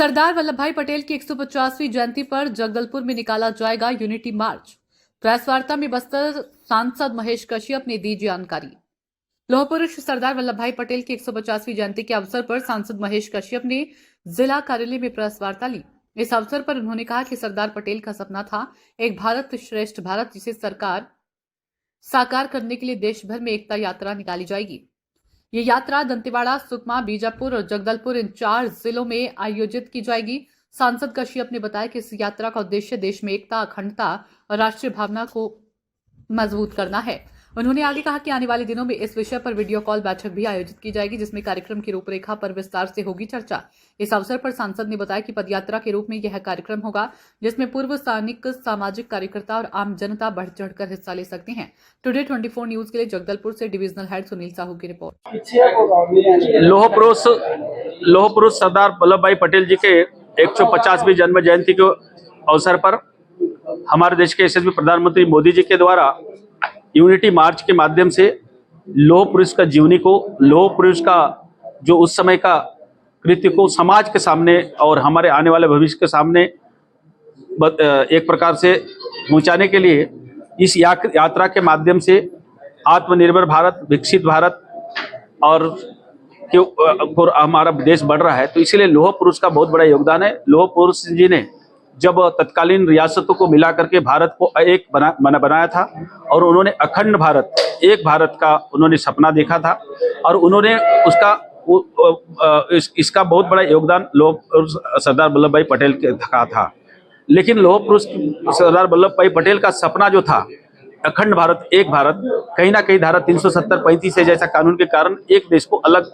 सरदार वल्लभ भाई पटेल की 150वीं जयंती पर जगदलपुर में निकाला जाएगा यूनिटी मार्च। प्रेस वार्ता में बस्तर सांसद महेश कश्यप ने दी जानकारी। लौह पुरुष सरदार वल्लभ भाई पटेल की 150वीं जयंती के अवसर पर सांसद महेश कश्यप ने जिला कार्यालय में प्रेस वार्ता ली। इस अवसर पर उन्होंने कहा कि सरदार पटेल का सपना था एक भारत श्रेष्ठ भारत, जिसे सरकार साकार करने के लिए देश भर में एकता यात्रा निकाली जाएगी। ये यात्रा दंतेवाड़ा, सुकमा, बीजापुर और जगदलपुर इन 4 जिलों में आयोजित की जाएगी। सांसद कश्यप ने बताया कि इस यात्रा का उद्देश्य देश में एकता, अखंडता और राष्ट्रीय भावना को मजबूत करना है। उन्होंने आगे कहा कि आने वाले दिनों में इस विषय पर वीडियो कॉल बैठक भी आयोजित की जाएगी, जिसमें कार्यक्रम की रूपरेखा पर विस्तार से होगी चर्चा। इस अवसर पर सांसद ने बताया कि पदयात्रा के रूप में यह कार्यक्रम होगा, जिसमें पूर्व सैनिक, सामाजिक कार्यकर्ता और आम जनता बढ़ चढ़कर हिस्सा ले सकते हैं। टुडे 24 न्यूज के लिए जगदलपुर से डिविजनल हेड सुनील साहू की रिपोर्ट। लौह पुरुष सरदार वल्लभ भाई पटेल जी के 150वीं जन्म जयंती के अवसर पर हमारे देश के यशस्वी प्रधानमंत्री मोदी जी के द्वारा यूनिटी मार्च के माध्यम से लौह पुरुष का जीवनी को, लौह पुरुष का जो उस समय का कृत्य को समाज के सामने और हमारे आने वाले भविष्य के सामने एक प्रकार से पहुंचाने के लिए इस यात्रा के माध्यम से आत्मनिर्भर भारत, विकसित भारत और हमारा देश बढ़ रहा है। तो इसीलिए लौह पुरुष का बहुत बड़ा योगदान है। लौह पुरुष जी ने जब तत्कालीन रियासतों को मिला करके भारत को एक बनाया था और उन्होंने अखंड भारत, एक भारत का उन्होंने सपना देखा था और उन्होंने इसका बहुत बड़ा योगदान लौह पुरुष सरदार वल्लभ भाई पटेल का था। लेकिन लौह पुरुष सरदार वल्लभ भाई पटेल का सपना जो था अखंड भारत, एक भारत, कहीं ना कहीं धारा 370-35 से जैसा कानून के कारण एक देश को अलग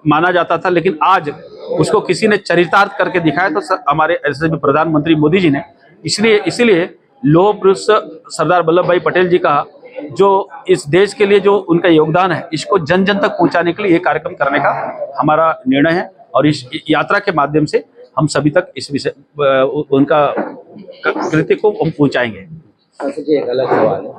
माना जाता था, लेकिन आज उसको किसी ने चरितार्थ करके दिखाया तो हमारे यशस्वी प्रधानमंत्री मोदी जी ने। इसीलिए लौह पुरुष सरदार वल्लभ भाई पटेल जी का जो इस देश के लिए जो उनका योगदान है, इसको जन जन तक पहुंचाने के लिए ये कार्यक्रम करने का हमारा निर्णय है और इस यात्रा के माध्यम से हम सभी तक इस विषय उनका कृत्य को हम पहुंचाएंगे। एक अलग सवाल है।